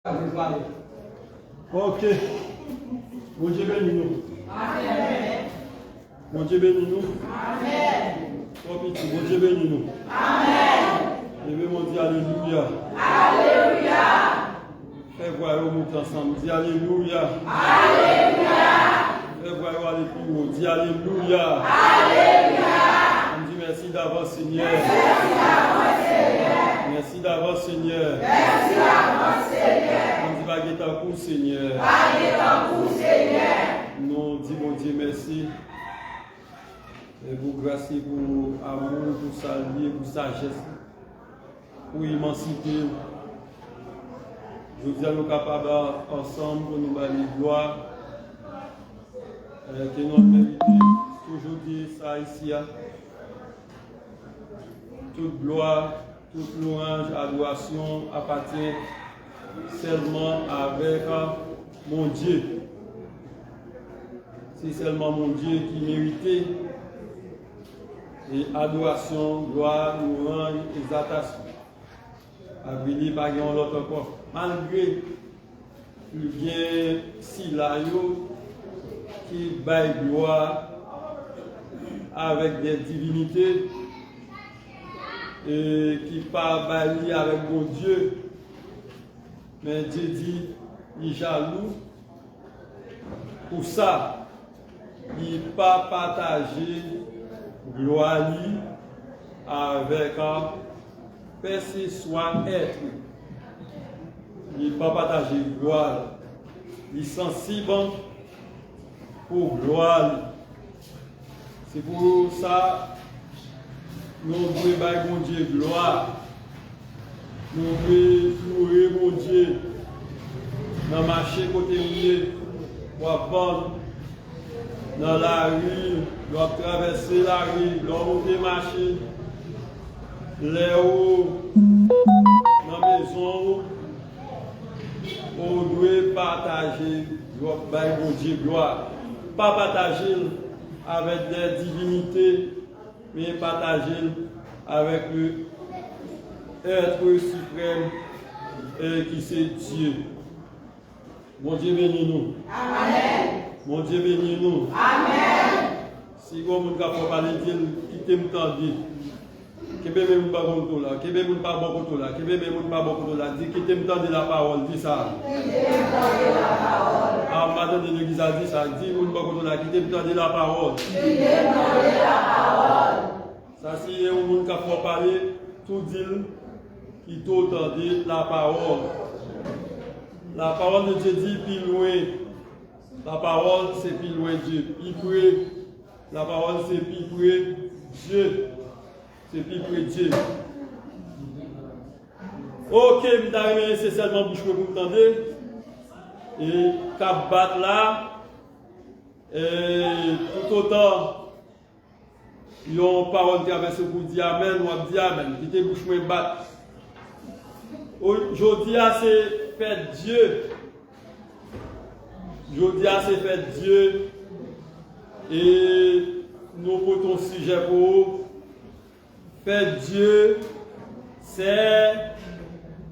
Ok. Bon Dieu bénis nous. Amen. Bon Dieu bénis nous. Amen. Oh petit, bon Dieu bénis nous. Amen. Je vais mon dire Alléluia. Alléluia. Fais voir au monte ensemble. Dis Alléluia. Alléluia. Fais voir au aller plus haut. Dis Alléluia. Alléluia. On dit merci d'avance Seigneur. Merci d'avance, Seigneur. Merci d'avance Seigneur. Merci d'avance, Seigneur. On dit baguette en cours Seigneur. Baguette en cours, Seigneur. Nous disons bon Dieu merci. Et vous grâce pour amour, pour saluer, pour sagesse, pour immensité. Je dis à nous capables ensemble pour nous balayer gloire. Que nous méritons toujours dire ça ici. Toute gloire, toute louange, adoration appartient seulement avec mon Dieu. C'est seulement mon Dieu qui méritait. Et adoration, gloire, louange, exaltation. Abili pas l'autre encore. Malgré le bien si là qui baille gloire avec des divinités et qui pas baille avec mon Dieu. Mais Dieu dit, il est jaloux. Pour ça, il n'a pas partagé gloire avec un personne soit être. Il n'a pas partagé gloire. Il est sensible pour gloire. C'est pour ça nous devons faire mon Dieu gloire. Nous devons louer mon Dieu dans le marché côté lié pour apprendre dans la rue, doit traverser la rue, doit monter marcher, les hauts, dans la maison, on doit partager, doit faire mon Dieu gloire. Pas partager avec des divinités, mais partager avec le être suprême qui c'est Dieu. Mon Dieu bénis nous. Amen. Mon Dieu bénis nous. Amen. Si vous avez parlé de Dieu, quittez me tendre. Kebe me moun pa bon koto la, kebe moun pa bon koto la, kebe me moun pa bon koto la, dis quittez me tendre la parole, dis ça. Quittez me tendre la parole. Ah, madame de l'église a dit ça, dis moun pa koto la, quittez me tendre la parole. Quittez me tendre la parole. Ça si un moun qui a parler, tout dit qui t'entendait la parole. La parole de Dieu dit plus loin. La parole c'est plus loin Dieu. Il prie. La parole c'est plus près Dieu. C'est plus près Dieu. Ok, mesdames, c'est seulement bouche que vous entendez. Et cap battre là. Et tout autant. Ils ont parole qui avait ce pour dire Amen, ou dire Amen. Qui te bouche moins battre. Aujourd'hui, c'est fait Dieu. Aujourd'hui, c'est fait Dieu. Et nous portons sujet pour vous. Fait Dieu, c'est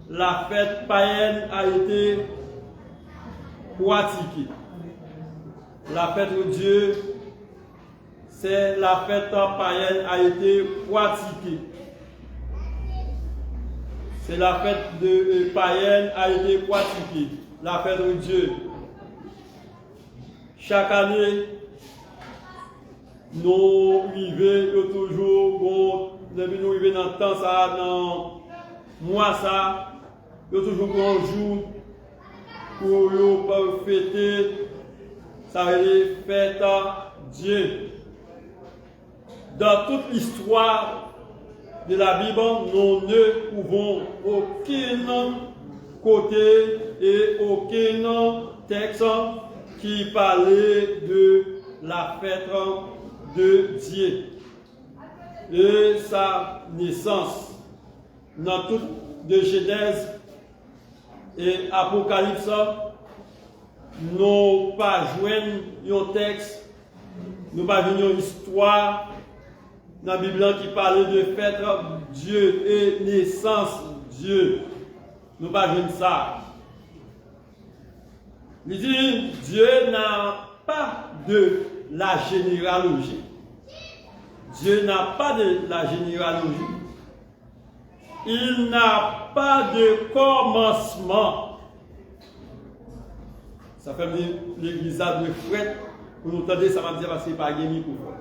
la fête païenne a été pratiquée. La fête de Dieu, c'est la fête païenne a été pratiquée. C'est la fête de païenne a été pratiquée. La fête de Dieu. Chaque année, nous vivons toujours bon, depuis nous vivons dans le temps ça, dans le mois ça, nous toujours un jour pour nous fêter, ça les fêtes Dieu. Dans toute l'histoire de la Bible, nous ne pouvons aucun côté et aucun texte qui parlait de la fête de Dieu et sa naissance. Dans toute de Genèse et Apocalypse, nous pas joindre un texte, nous pas venir une histoire dans la Bible qui parlait de fête Dieu et naissance Dieu. Nous pas joindre ça. Il dit, Dieu n'a pas de la généalogie. Dieu n'a pas de la généalogie. Il n'a pas de commencement. Ça fait l'église de Fred. Pour nous entendre, ça va dire parce que c'est pas gagné pour vous.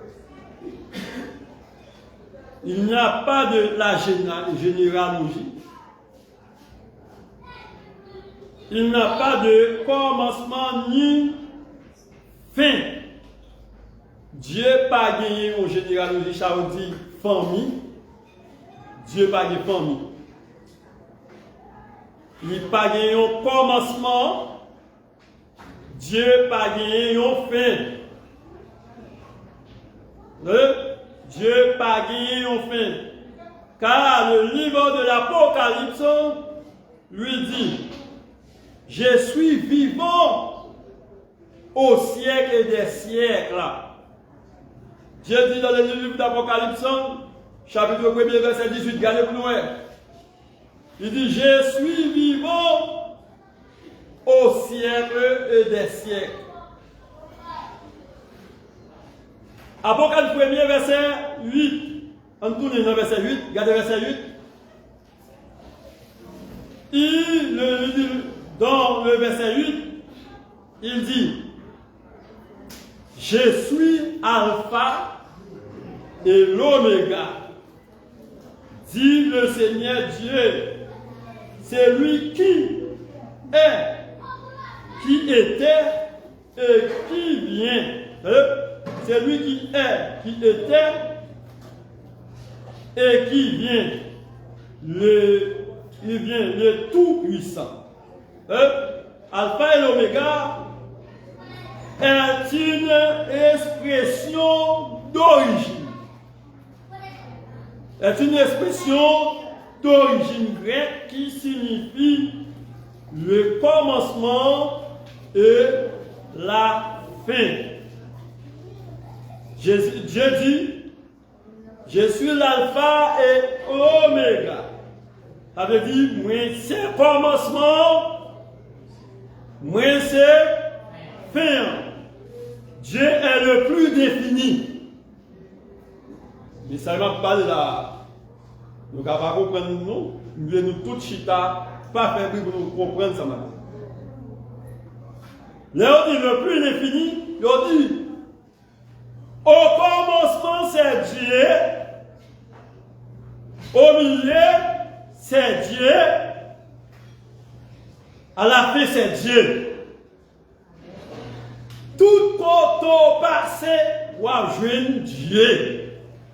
Il n'y a pas de la généalogie. Il n'a pas de commencement ni fin. Dieu n'a pas gagné en généalogie, ça veut dire famille. Dieu n'a pas gagné famille. Il n'a pas gagné un commencement. Dieu n'a pas gagné un fin. Dieu n'a pas gagné un fin. Car le livre de l'Apocalypse lui dit, je suis vivant au siècle des siècles. Dieu dit dans le livre d'Apocalypse, chapitre 1er, verset 18, regardez pour nous. Il dit, je suis vivant au siècle des siècles. Apocalypse 1er, verset 8. On tourne dans verset 8, regardez verset 8. Dans le verset 8, il dit, je suis Alpha et l'Oméga, dit le Seigneur Dieu, c'est lui qui est, qui était et qui vient. C'est lui qui est, qui était et qui vient. Il vient, le Tout-Puissant. Alpha et l'Oméga est une expression d'origine. Est une expression d'origine grecque qui signifie le commencement et la fin. Dieu dit, je suis l'alpha et l'oméga. Ça veut dire, moi c'est commencement, moi c'est fin. Dieu est le plus défini. Mais ça ne va pas de là. Nous ne pouvons pas comprendre nous. Nous voulons tout chita, pas faire pour nous comprendre ça maintenant. Là, on dit le plus défini, on dit, au commencement c'est Dieu, au milieu c'est Dieu, à la fin c'est Dieu. Tout côté passé doit joindre Dieu.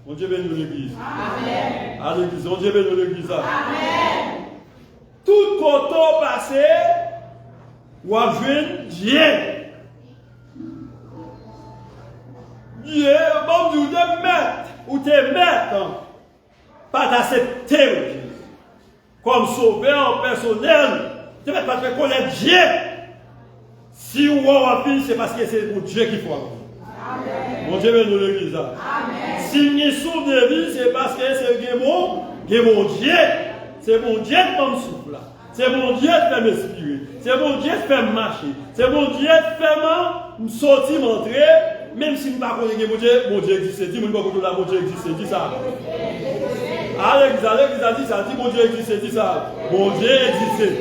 Mon Dieu bénit l'église. Amen. À l'église, mon Dieu bénit l'église. Amen. Tout côté passé doit joindre Dieu. Dieu, bon Dieu, te mettre ou te mettre, pas d'accepter comme sauveur personnel, tu ne peux pas te connaître Dieu. Si on a fini, c'est parce que c'est pour Dieu qu'il faut. Amen. Mon Dieu bénit l'église. Amen. Si nous sommes de vie, c'est parce que c'est mon Dieu. C'est mon Dieu qui me souffle. C'est mon Dieu qui fait m'inspirer. C'est mon Dieu qui fait marcher. C'est mon Dieu qui fait me sortir, m'entrer. Même si je ne sais pas mon Dieu existe. Dis-moi que mon Dieu existe. Dis ça. L'église a dit ça. Dis mon Dieu existe. Dis ça. Mon Dieu existe.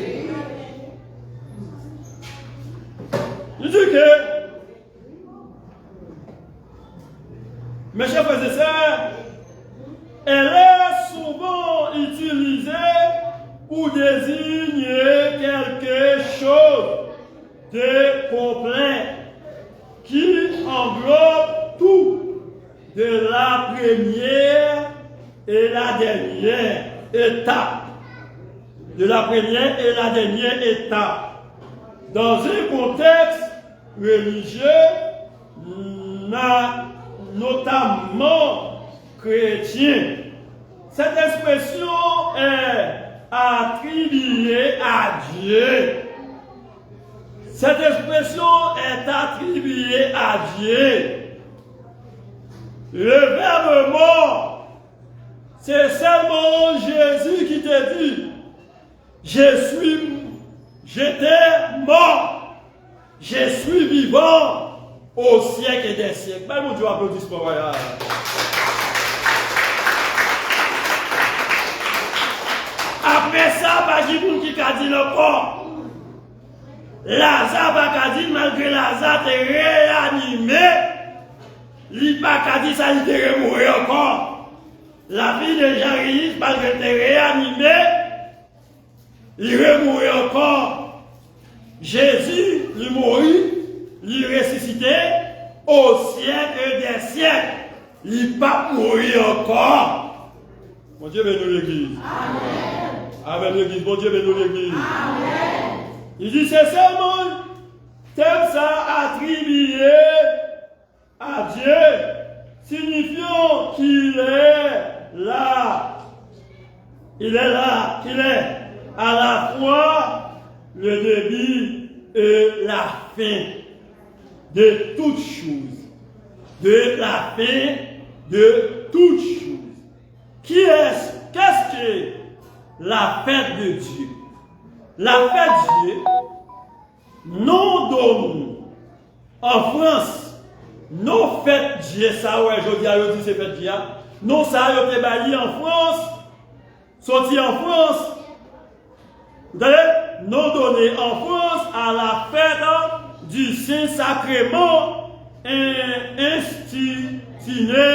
Il dit que, mes chers frères et sœurs, elle est souvent utilisée pour désigner quelque chose de complet qui englobe tout, de la première et la dernière étape. De la première et la dernière étape. Dans un contexte religieux, notamment chrétien, cette expression est attribuée à Dieu. Cette expression est attribuée à Dieu. Le verbe mort, c'est seulement Jésus qui te dit, j'étais mort. Je suis vivant au siècle et des siècles. Ben, mon Dieu, applaudissement. Après ça, pas de monde qui a dit encore. Lazare pas dit malgré Lazare est réanimé. Il pas dit ça, il est mort encore. La vie de Jean-Réis, malgré qu'elle est réanimée, il est mort encore. Jésus, il mourit, il est ressuscité au siècle des siècles. Il n'est pas mourir encore. Mon Dieu bénisse l'église. Amen. Amen l'église. Mon Dieu bénisse l'église. Amen. Il dit c'est seulement tel ça attribué à Dieu, signifiant qu'il est là. Il est là, qu'il est à la fois le début et la fin de toutes choses. De la fin de toutes choses. Qu'est-ce que la fête de Dieu? La fête de Dieu, non donne en France, non fête Dieu, ça ouais, je dis à l'autre, c'est fête Dieu. Non, ça a été baillé en France, sorti en France. Non donné en France à la fête du Saint-Sacrement institué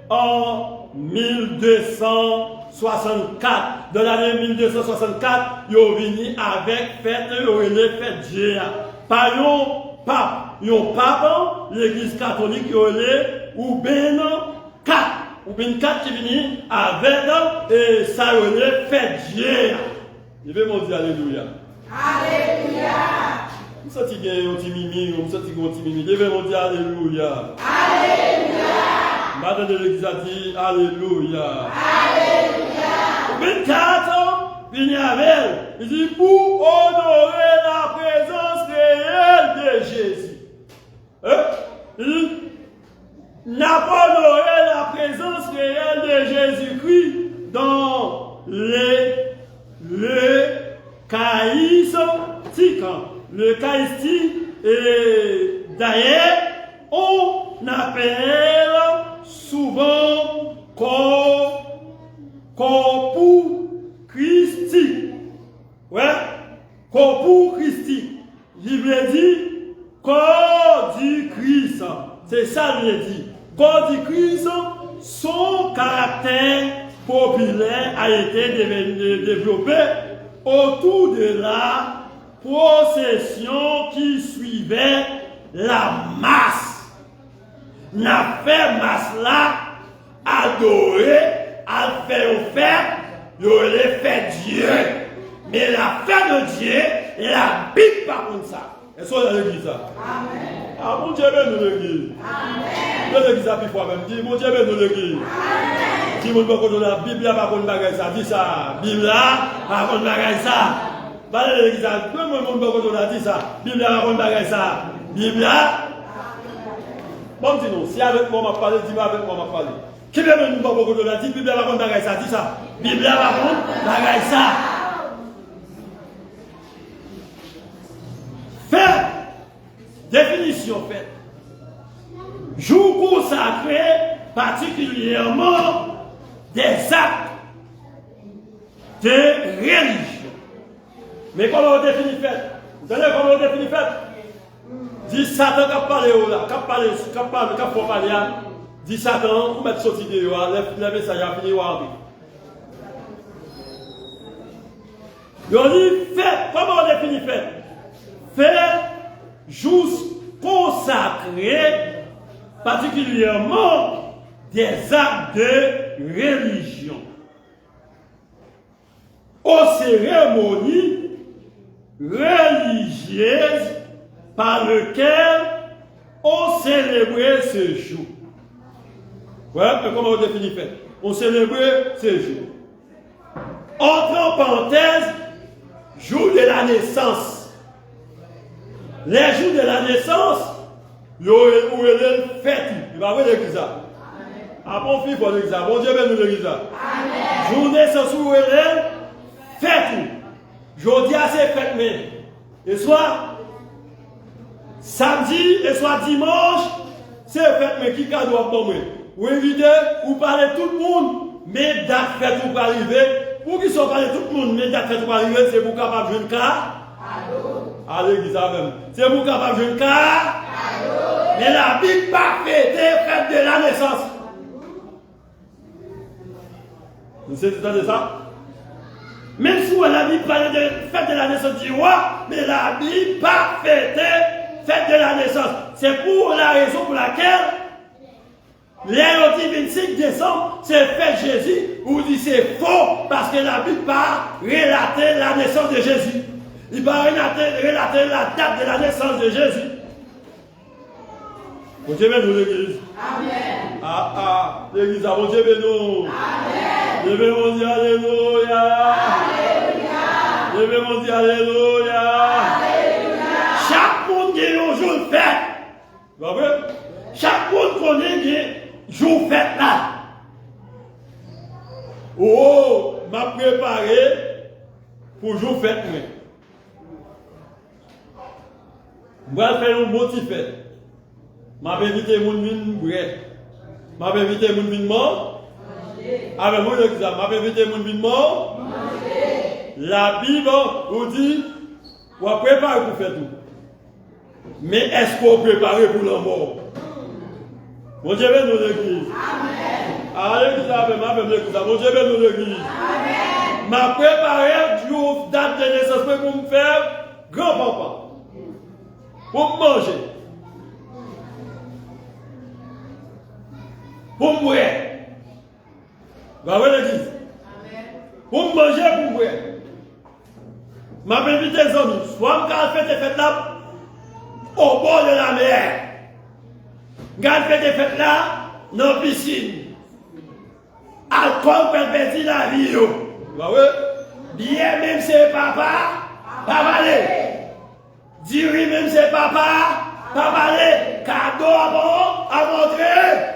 en 1264. Dans l'année 1264, ils sont venus avec fête, fête Dieu. Par un pape, l'église catholique, ou bien 4. Ou bien 4 qui viennent avec et ça, fête Dieu. Je vais me dire Alléluia. Alléluia. Vous sentez qu'il y a un petit mimi, vous sentez qu'il y a un petit mimi. Je vais me dire Alléluia. Alléluia. Madame de l'église a dit Alléluia. Alléluia. 24 ans, venu avec elle. Il dit pour honorer la présence réelle de Jésus. Il dit n'a pas honoré la présence réelle de Jésus-Christ dans l'Eucharistie. Et d'ailleurs, on appelle souvent Corpus Christi. Ouais, Corpus Christi. Il veut dire corps du Christ. C'est ça qu'il dit. Corps du Christ, son caractère populaire a été développé autour de la procession qui suivait la masse. N'a fait masse là, adorer, à faire, il aurait fait Dieu. Mais la fête de Dieu, la Bible par contre ça. Est-ce qu'on a l'église ça? Amen. Ah, mon Dieu, ben nous l'église. Amen. L'église a pu fois même dit, mon Dieu, ben nous l'église. Amen. Si vous ne pouvez pas la Bible, par contre, bagaille ça, dis ça. Bible là, par contre, bagaille ça. Bah, l'église a, tout le monde ne peut pas dire ça. Bible là, par contre, bagaille ça. Bible là. Bon, dis nous, si avec moi, on m'a parlé, dis-moi avec moi, on m'a parlé. Qui veut nous pas beaucoup de la Bible là, par contre, bagaille ça, dis ça. Bible là, par contre, bagaille ça. Fait, définition faite. Jour consacré particulièrement des actes de religion. Mais comment on définit fait? Vous savez comment on définit fait? Dit Satan qui a parlé là, qui a parlé, dit Satan, vous mettez sorti de là, le message a fini à arriver. Il dit fait, comment on définit fait? Fait juste consacré particulièrement des actes de religion aux cérémonies religieuses par lesquelles on célébrait ce jour. Ouais, mais comment on définit fait? On célébrait ce jour. Entre en parenthèse, jour de la naissance. Les jours de la naissance, où est le fête? Il va voir l'église. Ah bon, fille pour l'église. Bon Dieu, ben nous l'église. Jour de naissance, où est le fête? Je dis à ces fêtes, mais. Et soit, Samedi et soit dimanche, c'est fête, mais qui cadeau pour moi? Ou inviter, ou parler tout le monde, mais date fête ou pas arriver. Pour qui sont parler tout le monde, mais date fête ou pas arriver, c'est pour capable de jouer le cas. À l'église même. C'est pour capable de jouer le cas. Mais la Bible pas fêté fête de la naissance. Vous savez de ça? Même si la Bible parle de fête de la naissance du roi, mais la Bible pas fêté fête de la naissance. C'est pour la raison pour laquelle le 25 décembre, c'est fête Jésus, ou dit c'est faux, parce que la Bible pas relater la naissance de Jésus. Il va relater la date de la naissance de Jésus. Bon Dieu bénisse nous l'église. Amen. L'église, bon Dieu bénisse nous. Amen. Je vais mon Dieu, alléluia. Alléluia. Je vais mon Dieu, alléluia. Alléluia. Chaque monde qui est un jour de fête. Vous voyez? Chaque monde connaît qui est jour de fête là. Oh, m'a préparé pour jour de fête. Je vais faire un bon petit fête. Je vais inviter mon vin bread. Je vais inviter mon vin mort. Avec mon exemple, je vais inviter mon vin mort. La Bible vous dit, vous préparez pour faire tout. Mais est-ce qu'on prépare pour la mort? Mon Dieu bénisse l'église. Amen. L'église avec l'église. Mon Dieu bénisse l'église. Amen. Je préparé jour date de naissance pour me faire grand-papa. Pour manger. Pour boire. Vous voyez l'église? Pour manger, pour boire. Je vais inviter les amis. Soit je vais faire des fêtes là au bord de la mer. Je vais faire des fêtes là dans la piscine. Alcool pervertit la vie. Vous voyez? Bien même c'est papa, pas malé. Dire même c'est papa, pas malé. Cadeau à montrer.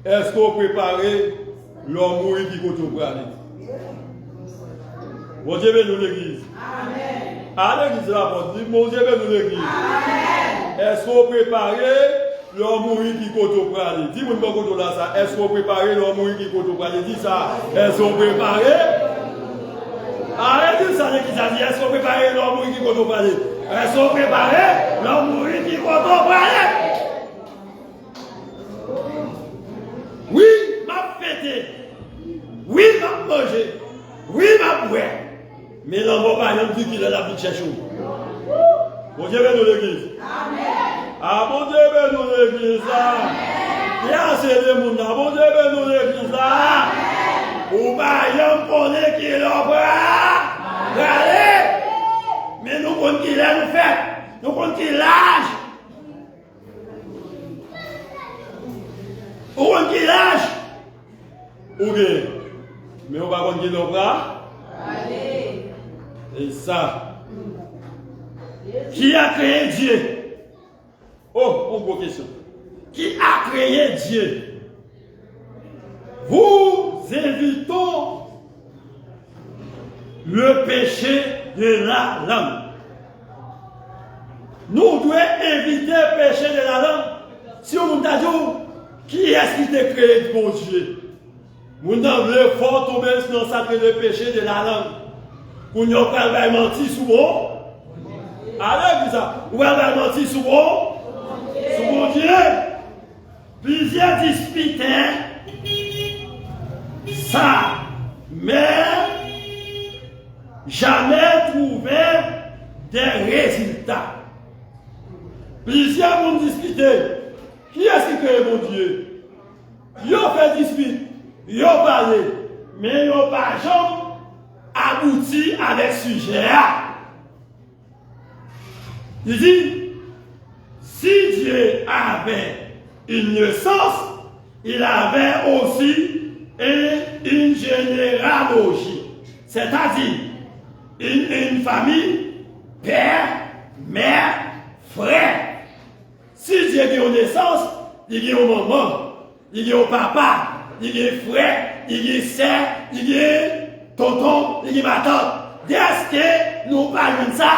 Est-ce qu'on prépare l'homme mourir qui compte au bras? Bon Dieu bénisse l'église. Amen. À l'église la porte, mon Dieu bénisse l'église. Amen. Est-ce qu'on prépare l'homme mourir qui compte au bras? Dis-moi comment là ça. Est-ce qu'on prépare l'homme mourir qui compte au bras? Dis ça. Est-ce qu'on prépare? Arrêtez ça l'église a dit. Est-ce qu'on prépare l'homme mourir qui compte au bras? Est-ce qu'on prépare l'homme mourir qui compte au bras? Oui, m'a fêté. Oui, m'a mangé. Oui, m'a boire. Mais l'homme va pas dit qu'il a la vie de chercher. Bon Dieu bénisse l'église. Amen. Bon Dieu bénisse l'église. Amen. Il y a assez de monde. Bon Dieu bénisse l'église. Amen. Ou pas, il y a un poney qui est là. Regardez. Mais nous comptons qu'il est nous fait. Nous comptons qu'il lâche. Ou on qui lâche? Ou bien, mais on va prendre nos bras. Allez. Et ça. Qui a créé Dieu? Oh, une bonne question. Qui a créé Dieu? Vous évitons le péché de la langue. Nous devons éviter le péché de la langue. Si on nous dit, qui est-ce qui t'a créé pour Dieu? Nous devons fort tomber dans le sacré de péché de la langue. Pour nous pas mentir souvent. Allez, ça. Vous avez menti souvent. Sur mon Dieu. Plusieurs disputaient ça. Mais jamais trouvé des résultats. Plusieurs vont discuter. Qui est-ce qui crée mon Dieu? Ils ont fait dispute, ils ont parlé, mais ils n'ont pas jamais abouti avec ce sujet. Il dit, si Dieu avait une naissance, il avait aussi une généalogie. C'est-à-dire, une famille, père, mère, frère. Si Dieu a une naissance, il y a une maman, il y a un papa, il y a un frère, il y a une sœur, il y a un tonton, il y a ma tante. Dès que nous parlons de ça,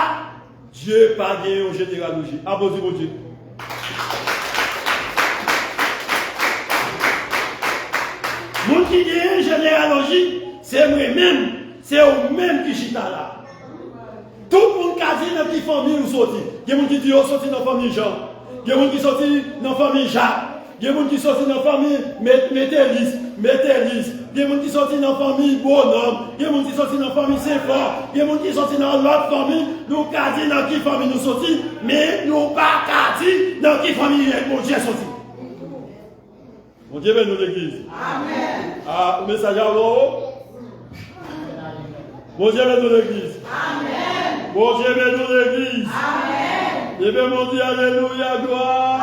Dieu n'a pas gagné en généalogie. Applaudissez mon Dieu. Mon qui gagne en généalogie, c'est moi-même. C'est eux-mêmes qui chita là. Tout le monde qui a dit dans quelle famille vous sortez. Il y a des gens qui disent qu'ils sortent dans la famille Jean. Il y a des gens qui sortent dans la famille Jacques. Il y a des gens qui sortent dans la famille Métélis. Il y a des gens qui sortent dans la famille Bonhomme. Il y a des gens qui sortent dans la famille Saint-Fort. Il y a des gens qui sortent dans l'autre famille. Nous avons dit dans quelle famille nous sortons, mais nous n'avons pas dit dans quelle famille mon Dieu est sorti. Mon Dieu bénit l'église. Amen. Ah, le message à l'eau. Mon Dieu bénit l'église. Amen. Mon Dieu bénit l'église. Amen. Je vais mon Dieu, alléluia, gloire.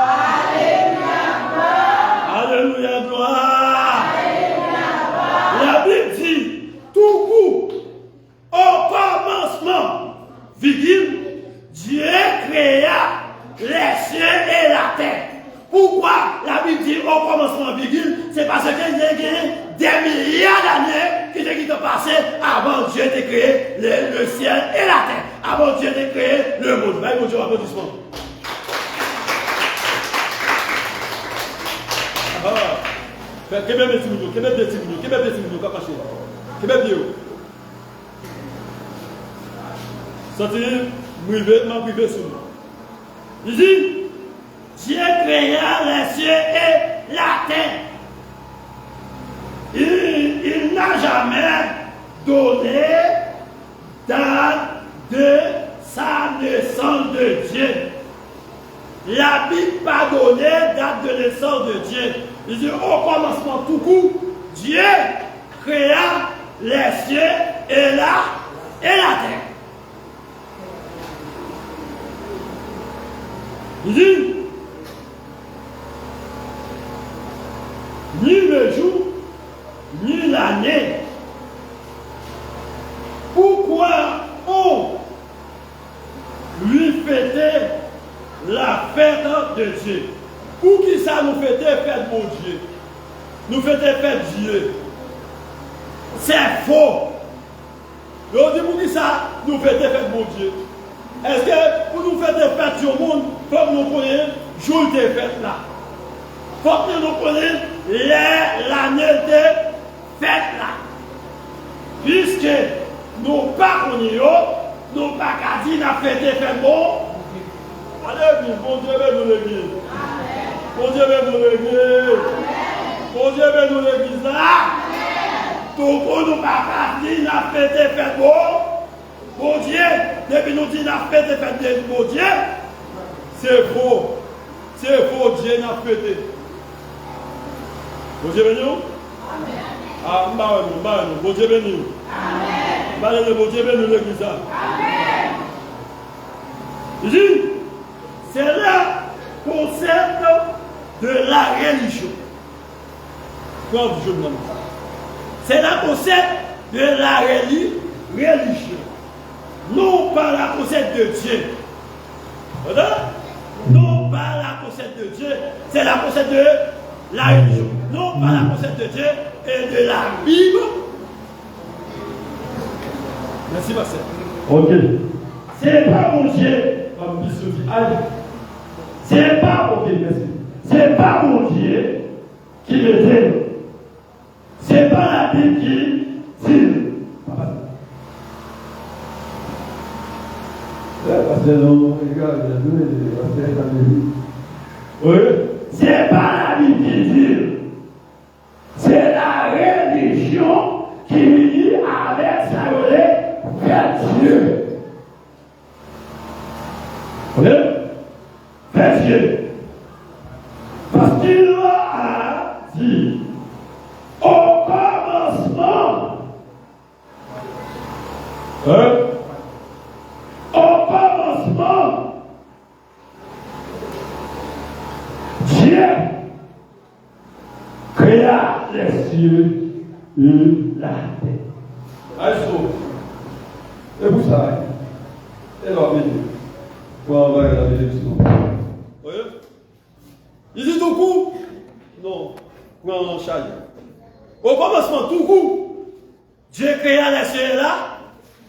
Alléluia, gloire. Alléluia, gloire. Alléluia, gloire. La Bible dit, tout coup, au commencement, virgule, Dieu créa les cieux et la terre. Pourquoi la Bible dit au commencement, virgule, c'est parce qu'il y a des milliards d'années qui sont passées avant Dieu de créer le ciel et la terre. Avant Dieu de créer le monde. Voyez, mon Dieu, applaudissement. Quel est le petit minute? Quel est le petit minute? Quel est le petit minute? Quel est le petit minute? Sortir, m'a privé sur nous. Il dit, Dieu créa les cieux et la terre. Il n'a jamais donné date de sa naissance de Dieu. La Bible n'a pas donné date de naissance de Dieu. Il dit au commencement tout court, Dieu créa les cieux et la terre. Il dit ni le jour, ni l'année. Pourquoi on lui fêtait la fête de Dieu? Pour qui ça nous fêtait fête pour Dieu? Nous fêtait fête Dieu. C'est faux. On dit pour qui ça nous fêtait fête pour Dieu? Est-ce que pour nous fêter fête sur le monde, il faut que nous connaissions jour de fête là? Il faut que nous connaissions l'année de fête là. Puisque nous ne pas connaissons, nous ne pas qu'à dire nous fêter fête bon. Allez, bon Dieu bénit l'église. Bon Dieu bénit l'église. Bon Dieu bénit l'église là. Tout le monde ne pas qu'à dire nous fêter fête bon. Bon Dieu, depuis nous disons nous fêter fête de bon Dieu, c'est faux. C'est faux, Dieu n'a fêté. Bon Dieu béni nous? Amen. Ah, bon Dieu béni nous? Amen. Bon Dieu béni l'église. Amen. Il dit, c'est le concept de la religion. C'est le concept de la religion. Non pas la concept de Dieu. Non pas la concept de Dieu, c'est la concept de la religion. Non pas la concept de Dieu et de la Bible. Merci, Pasteur. Ok. C'est pas mon Dieu. C'est pas mon Dieu. C'est pas mon Dieu qui me dit. C'est pas la Bible qui dit. Oui. C'est pas la Bible qui dit. C'est la religion qui vit avec sa relais vers Dieu. Oui. Vers Dieu. Parce qu'il a dit au commencement. Au commencement, Dieu créa les cieux et la terre. Et vous savez, elle va venir. Pour envoyer la bénédiction. Oui. Il dit tout coup? Non. Non, Charles. Au commencement, tout coup, Dieu créa les cieux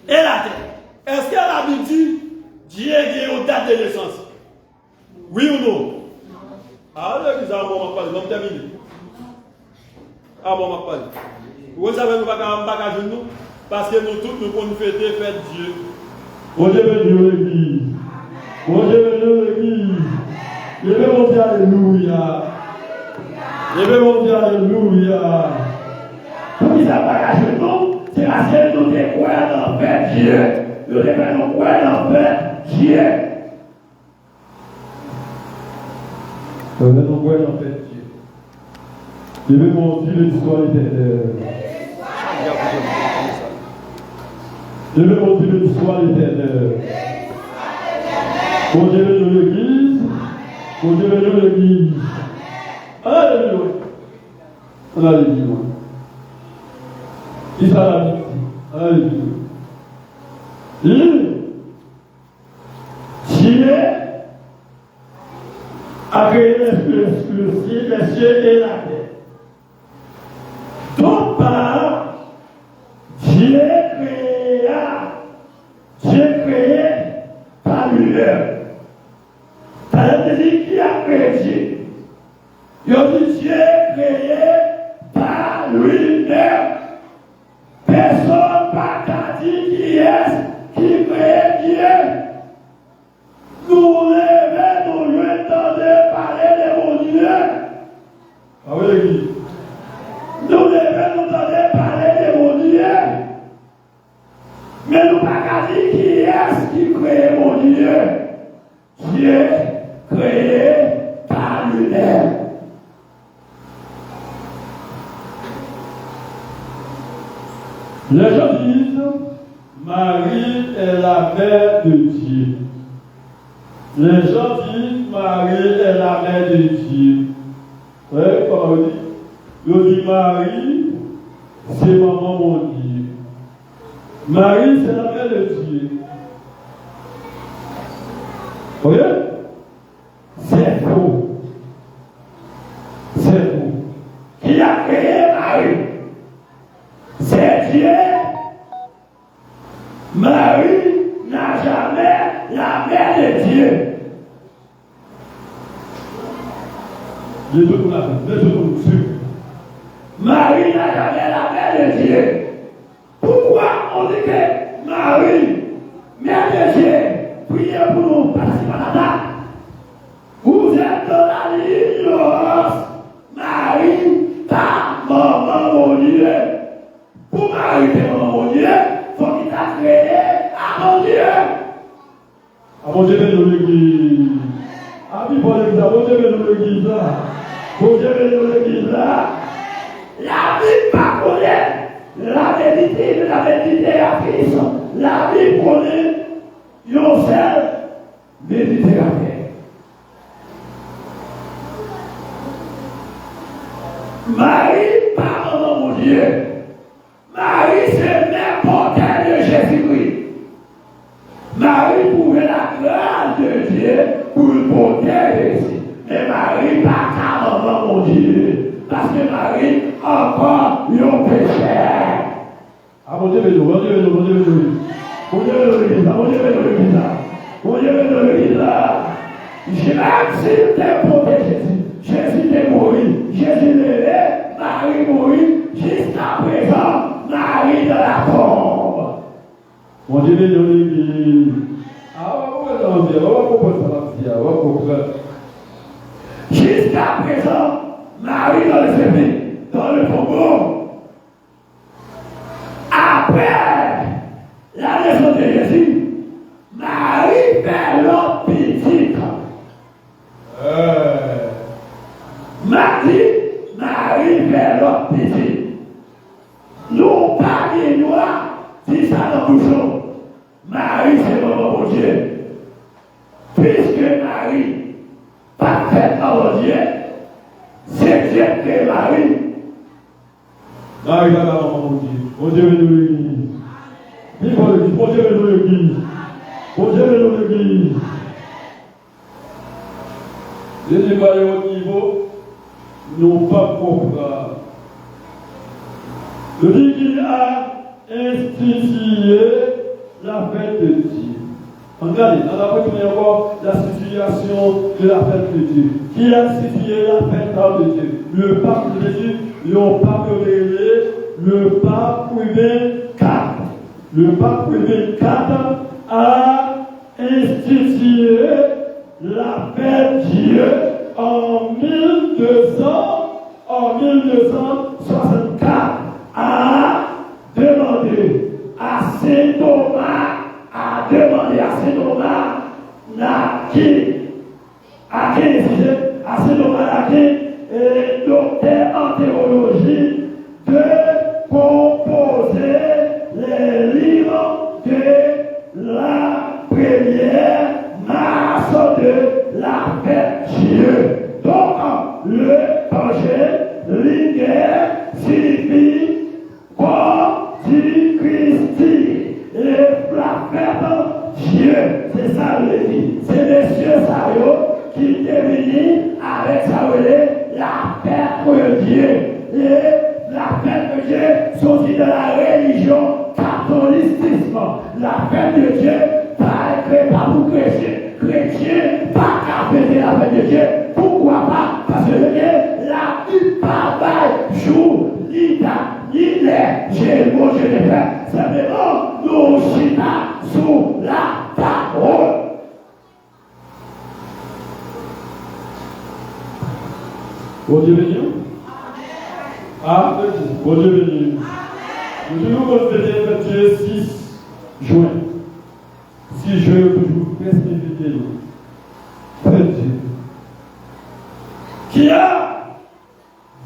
et la terre. Est-ce que la Bible dit Dieu a une date de naissance. Oui ou non? Ah, l'église a un moment parler, donc terminé. Ah, bon, on va parler. Vous savez, nous ne pouvons pas jouer nous, parce que nous tous, nous pouvons fêter, fête Dieu. Bon Dieu bénit l'église. Bon Dieu bénit l'église. Je vais monter alléluia. Je vais monter alléluia. Tout qui s'apparage nous, c'est parce que nous découvrons en fait Dieu. Nous devons croire en fait Dieu. Nous devons croire en fait Dieu. Je vais monter l'histoire éternelle. Je vais monter l'histoire éternelle. Bon Dieu bénit l'église. Bon Dieu bénit l'église. Alléluia. Alléluia. Qui ça la vie? Alléluia. Dieu a créé les cieux et la terre. Donc, par Dieu créé par lui-même. C'est-à-dire qui a créé Dieu? Il a dit Dieu créé par lui-même. Personne n'a dit qui est qui crée Dieu. Nous levons nos yeux de parler de mon Dieu. Ah oui, nous devons nous parler de mon Dieu. Mais nous ne pouvons pas dire qui est qui crée mon Dieu. Dieu créé par lui-même. Les gens disent Marie est la mère de Dieu. Les gens disent Marie est la mère de Dieu. Vous voyez comment on dit? On dit Marie, c'est maman mon Dieu. Marie, c'est la mère de Dieu. Vous voyez? C'est faux. C'est faux. Qui a créé Marie? C'est Dieu. Marie n'a jamais la mère de Dieu. Les deux là, les deux suivent. Marie n'a jamais la mère de Dieu. Pourquoi on dit que Marie, mère de Dieu, priez pour nous, participants? Vous êtes dans la ignorance. Marie, ta maman, mon Dieu. Pour Marie, ta maman, mon Dieu, faut qu'il t'a créé à mon Dieu. À mon Dieu, de l'église. À mon Dieu, de l'église là. Mon Dieu, de l'église là. La vie pas connaît la vérité à Christ. La vie connaît une seule vérité à Christ. Marie, pardon mon Dieu. Marie, c'est n'importe de Jésus-Christ. Marie pouvait la grâce de Dieu pour le protéger Jésus. Mais Marie, pas carrément mon Dieu. Parce que Marie, encore, il y a un péché. Ah mon Dieu, mon Dieu, mon Dieu, mon Dieu, mon Dieu, mon Dieu, mon Dieu, Jésus t'es protégé. Jésus t'est mort. Jésus levé. Marie mourit. Jusqu'à présent, Marie dans la tombe. Mon Dieu, l'église. Ah, on va comprendre ça, on va comprendre. Jusqu'à présent, Marie dans le séminaire, dans le tombeau. Après la naissance de Jésus, Marie fait l'autre petite. Marie fait l'autre petite. Nous, pas les noirs, si ça dans le bouchon. Marie, c'est maman mon Dieu. Puisque Marie, pas faite par mon Dieu, c'est Dieu qui est Marie. Marie, la maman mon Dieu. Mon Dieu, nous l'église. Mon Dieu, nous l'église. Mon Dieu, nous l'église. Les débats de haut niveau n'ont pas comprendre. Le dit qu'il a institué la fête de Dieu. Regardez, on a retrouvé encore la situation de la fête de Dieu. Qui a situé la fête de Dieu? Le pape de Jésus, le pape révélé, le pape Urbain IV. Le pape Urbain IV a institué la fête de Dieu en 1264 a demandé à Saint Thomas docteur en théologie, de composer les livres de la première masse de la fête Dieu. Donc, le danger, l'iguerre, signifie du Christi. Et la fête Dieu, c'est ça le dit. C'est messieurs Sario qui est venu avec ça, la fête de Dieu. Et la fête de Dieu sortit de la religion catholicisme. La fête de Dieu, pas créée par vous chrétiens. Chrétiens, pas qu'à fêter la fête de Dieu. Pourquoi pas? Parce que la vie travaille jour, il est, j'ai le mot, je l'ai fait. Simplement, nous chita sous la parole. Bon Dieu béni. Amen. Bon Dieu béni. Nous devons fêter le Dieu 6 juin. 6 juin, toujours presque fêté. Fête Dieu. Qui a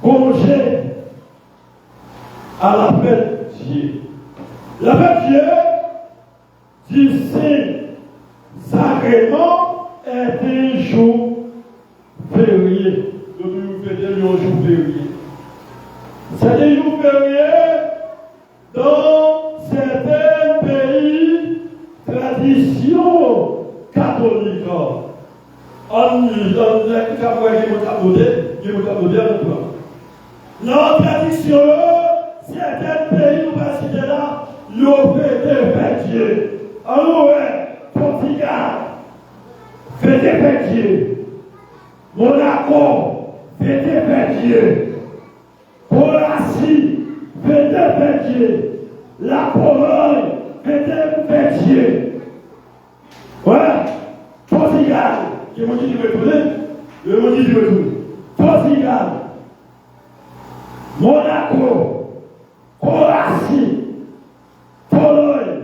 congé à la fête Dieu. La fête Dieu du Saint-Sacrement est un jour férié. Nous devons fêter un jour férié. C'est un jour férié dans certains pays, tradition catholique. Notre tradition, certains pays, nous va citer là, l'ont fait Dieu. Alors, Portugal, fait Dieu. Monaco, fait Dieu. Croatie, fait Dieu. La Pologne, fait Dieu. Voilà, Portugal, qui m'ont dit de me tourner, le mot dit de me tourner. Portugal, Monaco, Croatie, Pologne,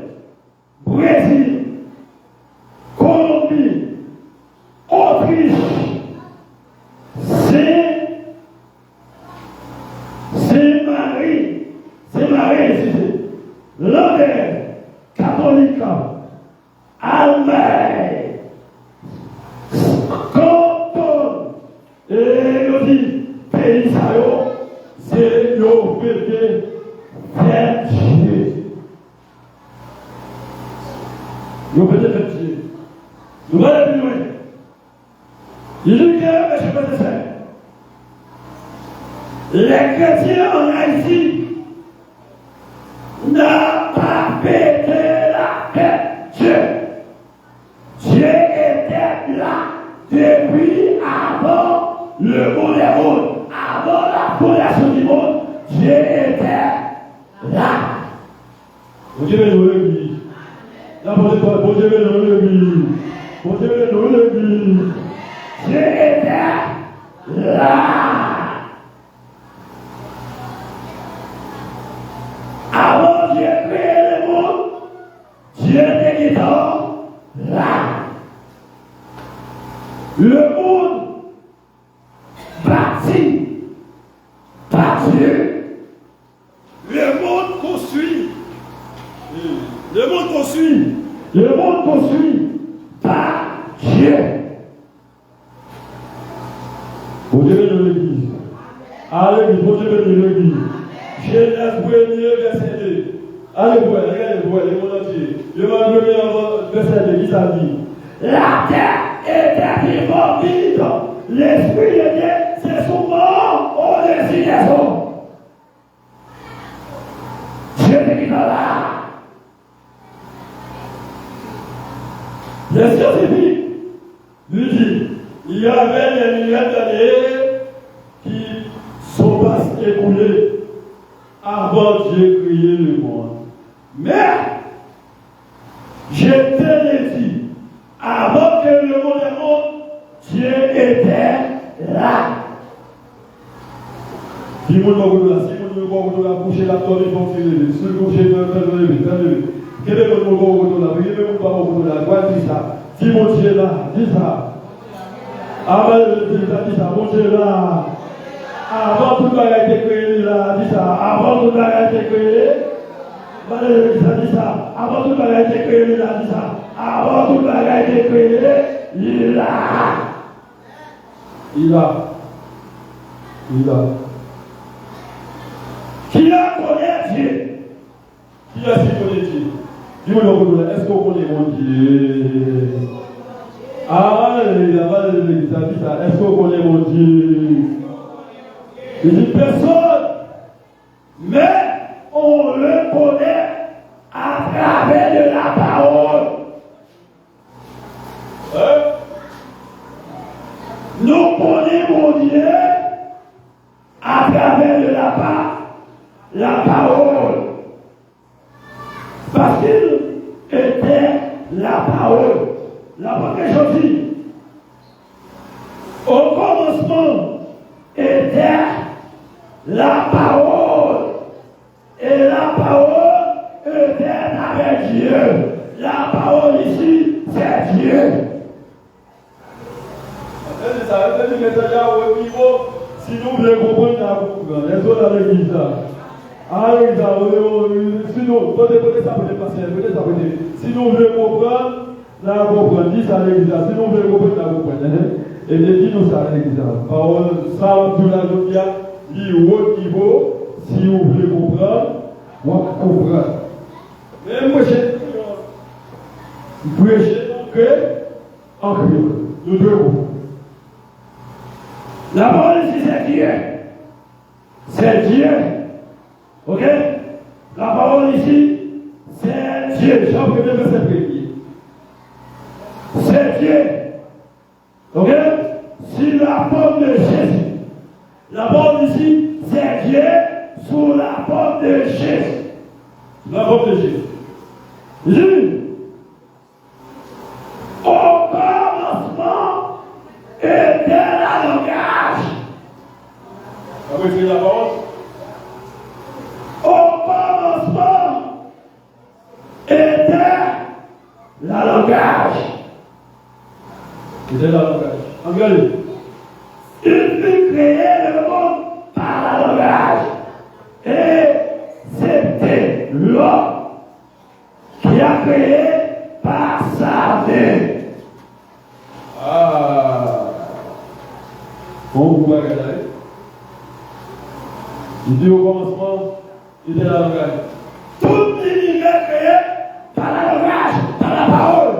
Brésil, Colombie, Autriche, Saint-Marie, Londres, catholique, Allemagne, Canton, et nous dit, pays c'est le péché fait Dieu. Le péché fait Dieu. Nous allons plus loin. Il dit que, je peux te faire. Les chrétiens en Haïti n'ont pas fêté la fête Dieu. Dieu était là depuis avant le monde des mondes. Avant la fondation du monde, Dieu était là. Bon Dieu est dans l'église. Là, bon Dieu est dans l'église. Bon Dieu est dans l'église. Dieu était là. Avant Dieu créé le monde, Dieu était là. Le monde bâti par Dieu. Le monde construit. Le monde construit. Le monde construit par Dieu. Vous devez dans l'église. Allez, vous devez dans l'église. Genèse 1er, verset 2. Allez, regardez, le monde entier. Le monde 1er, verset 2, qui ça dit? La terre était vide. L'Esprit de Dieu, c'est souvent au-dessus des hommes. Dieu est là. Les scientifiques lui disent il y avait des milliers d'années qui sont passées écoulées avant Dieu créer le monde. Mais, je te l'ai dit, avant que le monde est monde, Dieu était là. Si vous ne pouvez pas coucher la torre, il faut tirer. Si vous couchez, quel est votre mot là? Vous ne pouvez pas là. Quoi dit ça? Si mon Dieu est là, dis ça. Avant dis ça, mon Dieu est là. Avant tout le monde a été créé, là, dis ça. Avant tout le monde a été créé. Dis ça. Avant tout le monde a été créé, là, dis ça. Avant tout le monde a été créé, il est là. Il a. Qui a connu Dieu? Qui a connu Dieu? Dis-moi, est-ce qu'on connaît mon Dieu? Ah, il a pas dit ça. Est-ce qu'on connaît mon Dieu? Il dit personne. Mais on le connaît à travers de la parole. Nous connaissons mon Dieu à travers de la parole. Parce qu'il était la parole. La première chose dit, au commencement était la parole. Et la parole était avec Dieu. La parole ici, c'est Dieu. Si nous voulons comprendre la boucle, les autres à l'église, sinon, peut-être ça peut passer, peut-être ça peut. Si nous voulons comprendre, la comprendre, dis ça à l'église, si nous voulons comprendre, la comprendre. Et dis-nous ça à l'église. Parole, ça, tout la journée, dit haut niveau, si vous voulez comprendre, on comprend. Mais moi, j'ai prêché en créole. Nous devons. La parole ici, c'est Dieu. C'est Dieu. Ok? La parole ici, c'est Dieu. Jean 1er verset 1er. C'est Dieu. Ok? Sur la forme de Jésus. La parole ici, c'est Dieu sous la forme de Jésus. La forme de Jésus. Jésus. Au commencement était la langage. Vous avez la parole? Au commencement était la langage. C'était la langage. Regardez. Il fut créé le monde par la langage. Et c'était l'homme qui a créé par sa main. Ah. Bon, vous voyez là. Il dit au commencement, il était la langage. Tout l'univers créé par la langage, par la parole.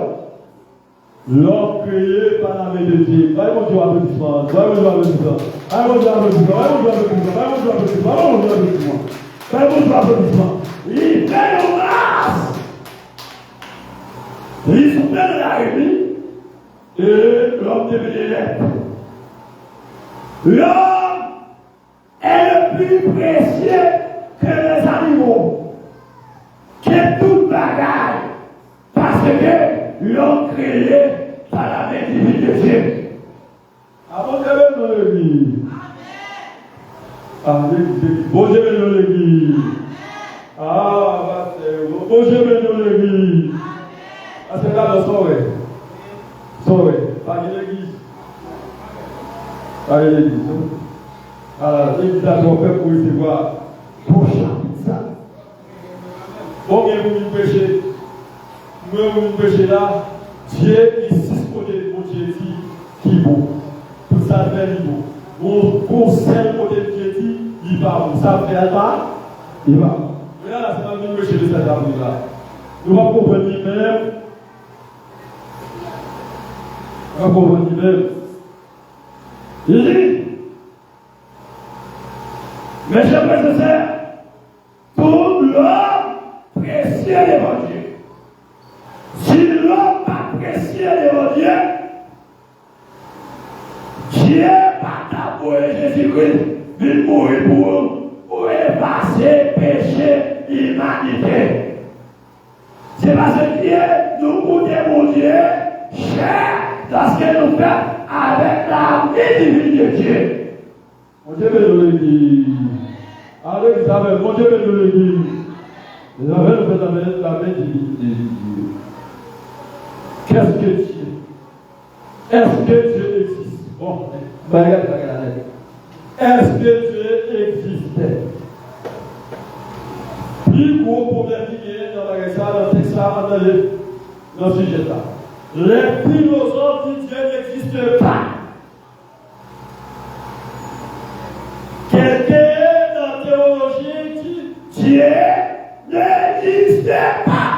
L'homme créé par la main de Dieu. Voyez mon Dieu applaudissement. Voyez mon Dieu applaudissement. Voyez mon Dieu applaudissement. Voyez mon Dieu applaudissement. Voyez mon Dieu applaudissement. Voyez mon Dieu applaudissement. Voyez mon Dieu applaudissement. Il fait une race. Il se fait de la réunie. Et l'homme devient l'être. L'homme est le plus précieux que les animaux, que toute bagaille, parce que l'homme créé par la main divine de Dieu. Avant de venir dans l'église. Ah, l'église. Bon Dieu venir dans l'église. Ah, bon Dieu venir dans l'église. Ah, c'est là dans son vrai. Son vrai. Pas de l'église. Pas de l'église. Alors, l'église a trop fait pour recevoir. Pour chapitre ça. Bon, bien, vous me péchez. Moi, vous me péchez là. Dieu, il six côtés de Dieu dit qui est bon. Pour ça, faire niveau. Mon conseil côté de Dieu dit, il va. Ça fait pas, il va. Regarde là, c'est pas venu pécher de cette avenue là. Nous allons comprendre lui-même. Nous allons comprendre lui-même. Il dit, mes chers frères et sœurs, pour l'homme précieux devant Dieu. Si l'homme pas précieux pour Jésus-Christ, il mourir pour effacer péché, humanité. C'est parce que nous goûtons mon Dieu, cher, dans ce que nous faisons avec la vie divine de Dieu. Mon Dieu veut nous le dire. Allez, Isabelle, mon Dieu veut nous le dire. Isabelle nous fait la main divine de Dieu. Qu'est-ce que Dieu? Est-ce que Dieu existe? Bon, regarde. Est-ce que Dieu existait? Plus gros problème qui est dans la texte dans ce sujet-là. Les philosophes disent que Dieu n'existe pas. Quelqu'un dans la théologie dit Dieu n'existe pas.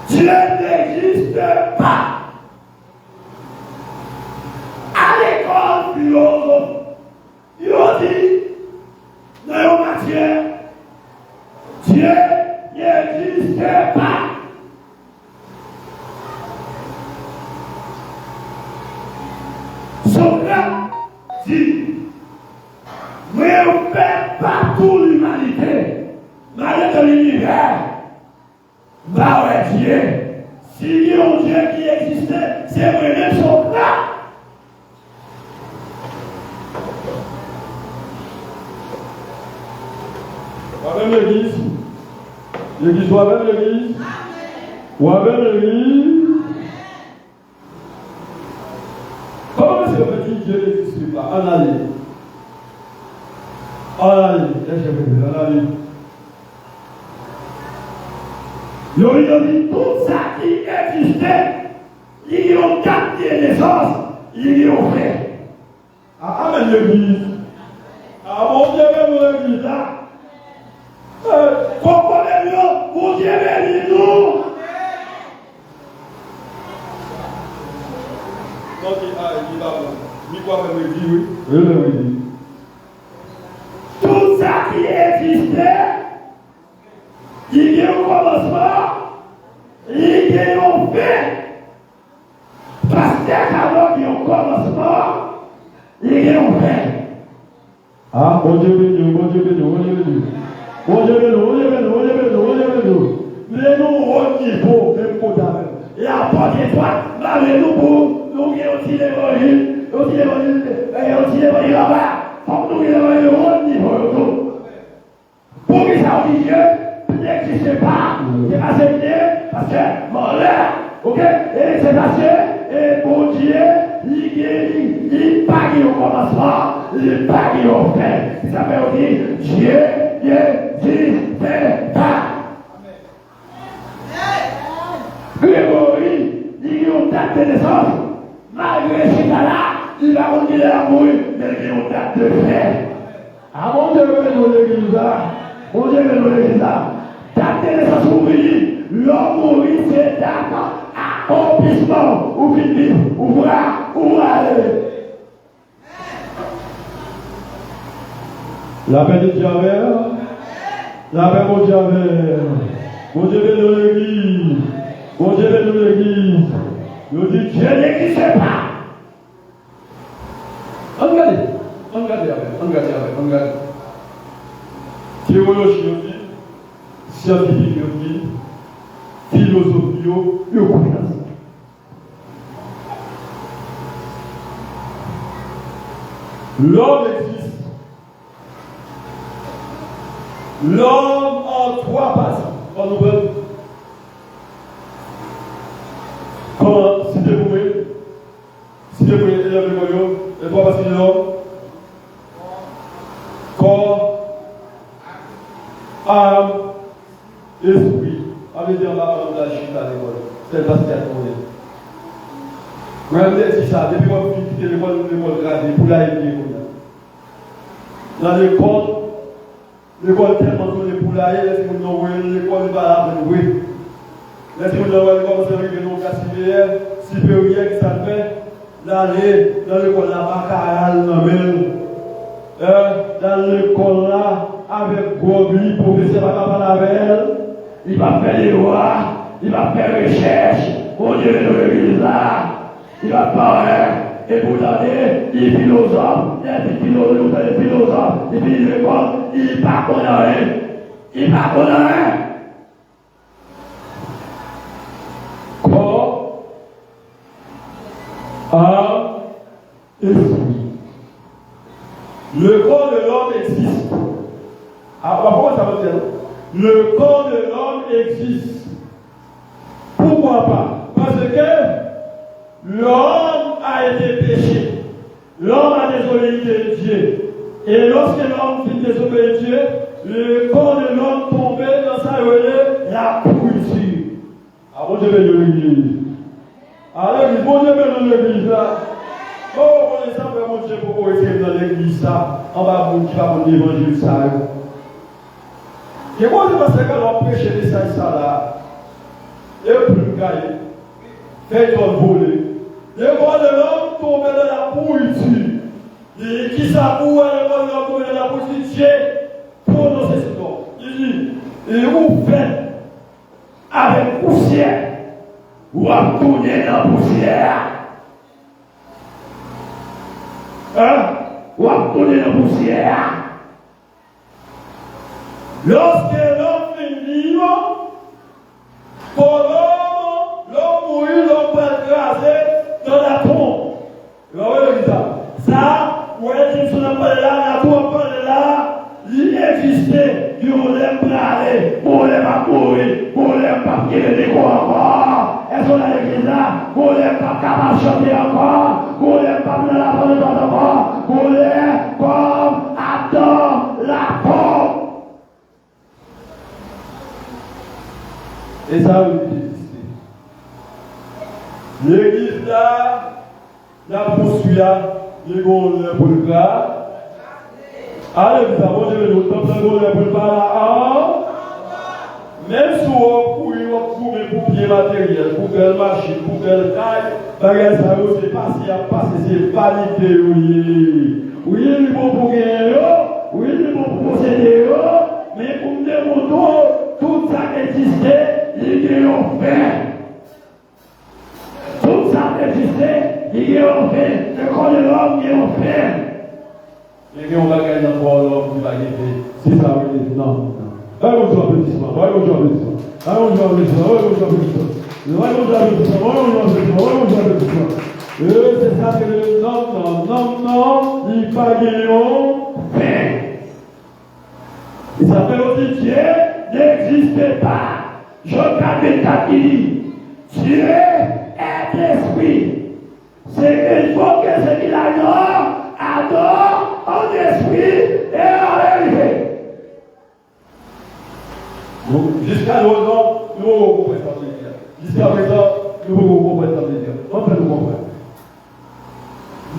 Dieu n'existe pas. À l'école philosophe, ils ont dit dans la matière, Dieu n'existe pas. Socrate dit, mais on fait partout l'humanité, malgré de l'univers, va ouais Dieu. S'il y a un Dieu qui existait, c'est vrai-même Socrate. Même l'église, l'église soit même l'église, ou même l'église. Comment est-ce qu'on peut dire que Dieu n'existe pas? En allée. Il a dit tout ça qui existait, ils ont capté l'essence, ils ont fait. Amen l'église. Ah mon Dieu, même l'église là. Comprenez-nous, mon Dieu bénis-nous. Donc il va oui. Tout ça qui existait, il y a un commencement, il y a un fait. Parce que alors qu'il y a un commencement, il y a un fait. Ah, mon Dieu bénis-nous, mon Dieu bénis-nous, mon Dieu bénis-nous. Mon Dieu bénis-nous, mon Dieu bénis-nous, mon Dieu bénis-nous, mon Dieu bénis-nous. Mais nous, au niveau, même pour d'ailleurs. Et à porte étoile, nous pour nous qui aussi l'évangile, aussi l'évangile là-bas. Faut que nous l'évangile au niveau. Pour que ça dit Dieu n'existe pas. C'est pas parce que mon l'air, ok? Et c'est parce que, et mon Dieu, il pas qui au commencement, il pas qui au fait. Ça veut dire Dieu n'existe pas. Grégory, il y a une date de naissance. Malgré ce cas-là, il va continuer à mourir, mais il y a une date de fait. Ah mon Dieu, nous l'église là. Mon Dieu, nous l'église là. Date de naissance mourir. L'homme mourir, c'est date accomplissement. Ou vivre, ou voir, ou aller. La paix de Dieu, la paix de Dieu, mon Dieu, nous l'église. Mon Dieu bénis l'église. Nous dit Dieu n'existe pas. Regardez. Théologie, scientifique, philosophie, l'homme existe. L'homme en trois parties. En nouvelle. Comment, si vous pouvez, élève le moyen, les trois parties de l'homme, corps, âme, esprit. Avec des enfants de la chute à l'école. C'est le basket pour eux. Quand je dis ça, depuis que je quitte l'école gradée, pour la aider. Dans l'école tellement tournée pour la aider, l'école va la jouer. Les gens qui commencent à arriver dans le cas supérieur qui s'appelle d'aller dans l'école là, baccalauréat, dans l'école là, avec Gobi, professeur va parler avec elle, il va faire les lois, il va faire recherche, mon Dieu de l'église là, il va parler, et vous allez, il philosophe, et puis philosophe, et puis il répond, il pas connaît, il pas connaît. Corps, âme, esprit. Le corps de l'homme existe. Ah, pourquoi ça veut dire? Le corps de l'homme existe. Pourquoi pas? Parce que l'homme a été péché. L'homme a désobéi de Dieu. Et lorsque l'homme fit désobéir Dieu, le corps de l'homme tombait dans sa relève, la pourriture. Ah, bon Dieu, de l'église. Alors, bon Dieu, de l'église là. Oh, on est simple, mon Dieu, pour essayer dans l'église ça. On va vous dire, on va l'évangile ça. Et moi, je pense que l'on prêche les ça là. Et puis, le gars, fait ton voler. Le corps de l'homme tombait dans la pourriture. Et qui s'avoue, le corps de l'homme tombait dans la pourriture. Dieu prononce ce nom. Il dit, et vous faites avec poussière, ou à tourner dans la poussière. Hein? Ou à tourner dans la poussière. Lorsque l'homme est libre, pour l'homme mourit, l'homme peut être écrasé dans la tombe. Vous voyez ça? Vous voyez que n'a pas là, la tombe pas là, il existait, il voulait pas aller, il voulait pas mourir, il voulait pas quitter les corps encore. Est-ce qu'on a l'église là? Il voulait pas capable chanter encore, il voulait pas dans la bonne encore, il voulait comme Adam la pompe. Et ça veut dire l'église là, la poursuite, les gros pour le plat. Allez, vous avez le temps pour le plat là. Même si vous trouvez pour pied matériel, pour quelle machine, pour quelle taille, bagage ça c'est pas si à passer, c'est vanité. Oui, il est bon pour gagner, oui, il est bon pour posséder, mais pour me démontrer tout ça existait. Il est en fait. Tout ça existait, il est en fait. Le corps de l'homme, il est en fait. Il y a un bagage dans le corps de l'homme qui va gagner. C'est ça, oui. Non. Allons au applaudissement. Allons au applaudissement. Allons au applaudissement. Allons au applaudissement. Allons au applaudissement. Allons au applaudissement. Allons au applaudissement. C'est ça que le non, il va gagner en fait. Il s'appelle aussi Dieu n'existe pas. Jean 4 dit, Dieu est l'esprit. C'est il faut que ce qu'il adore en esprit et en vérité. Donc, jusqu'à présent, nous comprenons ça. Jusqu'à présent, nous comprenons ça. On peut nous comprendre.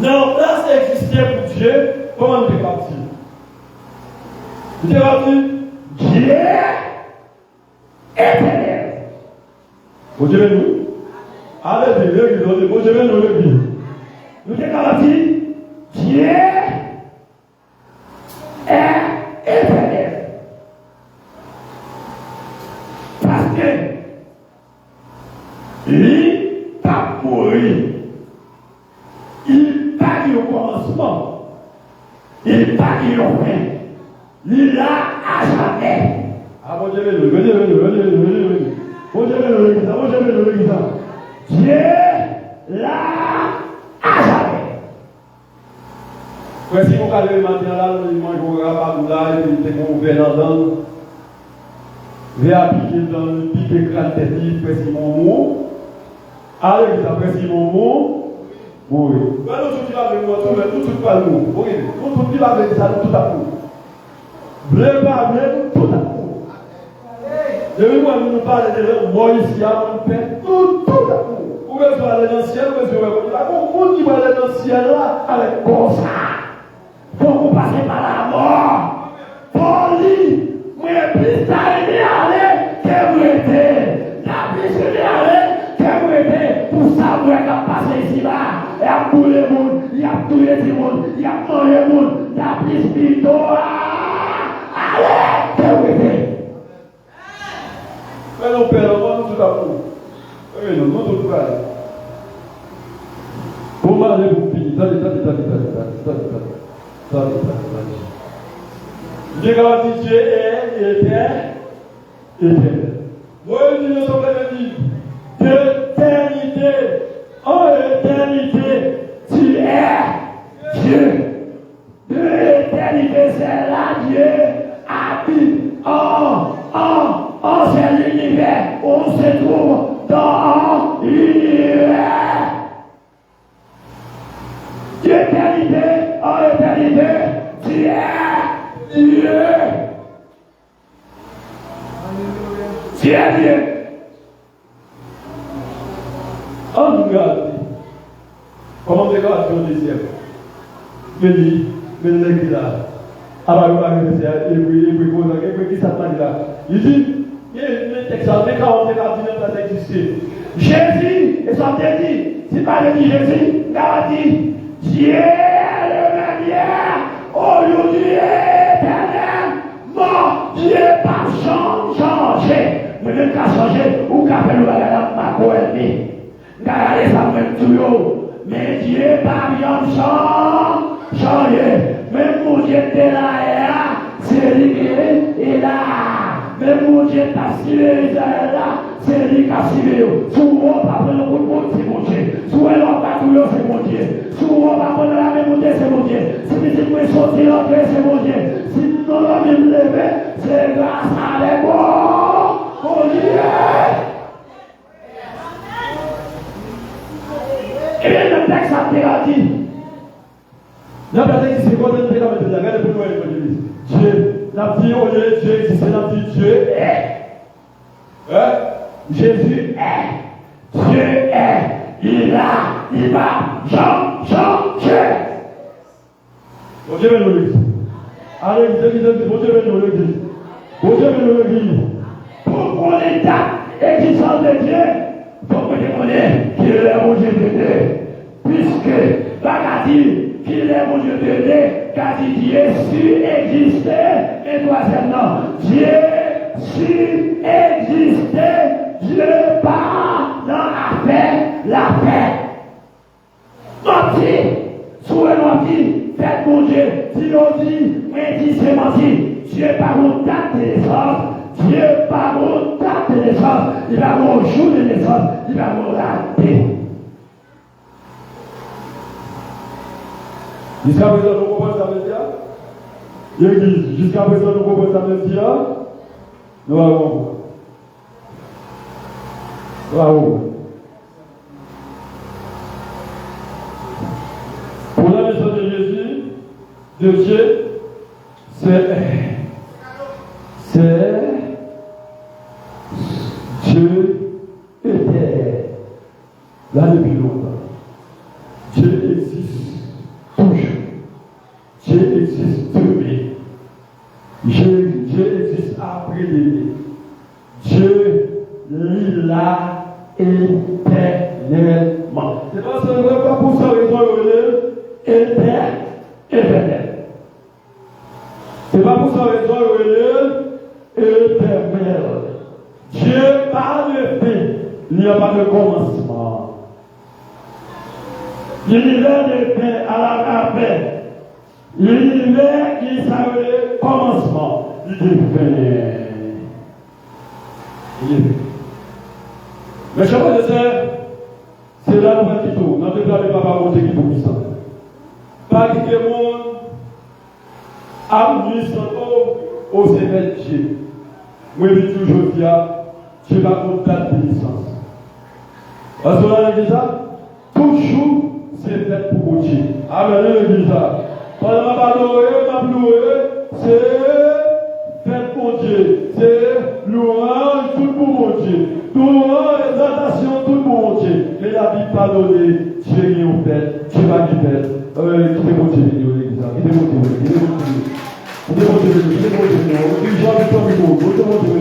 Non, là, ça existait pour Dieu. Comment on est parti? Vous êtes parti? Dieu éternel. Vous devez nous. Allez, vous devez nous le dire. Nous sommes partis. Dieu est éternel. Parce que lui pas mourir. Il pas eu au commencement. Il pas eu au fin. Il l'a à jamais. Ah, bon Dieu, venez. Dieu là à jamais. Si vous allez maintenant là, il mange au rabat là, il était ouvert dans le il a appliqué dans le pic écran technique, précis mon mot. Allez, après mon mot. Oui. Nous tout avec moi, tout pas nous. Oui, nous tout avec ça, tout à coup. Bleu pas bleu, tout à coup. Depuis moi, nous parlons de Moïse, il y a un père, tout à coup. Vous pouvez aller dans le ciel, vous pouvez aller dans le ciel. Vous pouvez aller dans le ciel là, avec comme ça. Faut vous passer par la mort. Pour lui, moi, plus tard, il est allé que vous étiez. La plus il est allé que vous étiez. Pour ça, vous êtes passé ici là. Il y a tous les mondes, il y a tous les mondes, il y a tous les mondes. La plus vite, allez que vous étiez. Mais non, Père, nous tout à coup. Oui, nous tout à coup. va aller pour finir. Attendez. Dieu garantit Dieu est éternel. Moi, je dis, nous sommes d'éternité en éternité, tu es Dieu. De l'éternité, c'est là Dieu habite en cet univers. On se trouve dans l'univers. D'éternité en éternité, tu es Dieu. Tu es Dieu. On nous regarde. Comment on regarde au deuxième? Mais l'église là. Alors, il va arriver, et puis, qui s'attend là? Il dit, il y a une texte, mais quand on regarde, il n'a pas existé. Jésus, et ça me dit, si pas le dit Jésus, garantit, Dieu est le même hier, aujourd'hui éternellement, Dieu pas changé. Mais même qu'à changer, ou qu'à faire le bagage, ma co-ennemi. Regardez ça, même tout, mais Dieu pas bien changé. Même mon Dieu est là, c'est lui qui est là. Même mon Dieu est assis là, c'est lui qui est assis. Souvent, on va prendre le coup de monde, c'est mon Dieu. Souvent, on va pas tout c'est mon Dieu. Souvent, on va prendre la même Dieu, c'est mon Dieu. Si tu peux sortir l'entrée, c'est mon Dieu. Si tu n'as pas me lever, c'est grâce à l'époque. Mon Dieu. Et bien, le texte a été dit. Là, le texte, c'est quoi le texte? Regardez pour nous, Dieu. La vie, au lieu de Dieu existe, la vie, Dieu est. Jésus est. Dieu est. Il va changer. Bon Dieu bénit l'église. Allez, bon Dieu bénit l'église. Bon Dieu bénit l'église. Pour qu'on ait l'existence de Dieu, il faut qu'on connaisse qu'il est mon Dieu de Dieu. Puisque, Bagadi, qu'il est mon Dieu de Dieu, car Dieu existait, et troisièmement, Dieu existait, Dieu part dans la paix. Menti, souhait menti, faites mon Dieu, si l'on dit, mais dit c'est menti. Dieu par mon date de naissance, Dieu par mon date de naissance, il va mon jour de naissance, il va mon raté. Jusqu'à présent, nous comprenons ça veut dire? L'église, jusqu'à présent, nous comprenons ça veut dire? Nous allons. Bravo. Pour la mission de Jésus, de Dieu, c'est Dieu était là depuis longtemps. Dieu existe toujours. Dieu existe demain. Dieu existe après demain. Dieu est là éternellement. C'est pas pour ça raison éternel. C'est pas pour ça raison éternel. Dieu par le fin, il n'y a pas de commencement. L'univers de fin à la fin. L'univers qui s'appelle commencement, il est fin. Mes chers frères et sœurs, c'est là où on dit tout. Notre père de papa monté qui tout ça. Pas que le monde a mis son au Seigneur Dieu. Moi, je dis toujours, Dieu va compter date de licence. Parce que là, l'église, toujours, c'est fait pour Dieu. Amen, l'église. Pendant ma c'est fait pour Dieu. C'est louange tout pour mon Dieu. Louange, exaltation tout pour mon Dieu. Mais la vie pardonnée, Dieu qui est fait, Dieu va qui fait. Qui est mon Dieu, l'église. Qui est mon Dieu, qui est mon Dieu. Qui est mon Dieu, qui est mon Dieu. Qui est mon Dieu, qui est mon Dieu.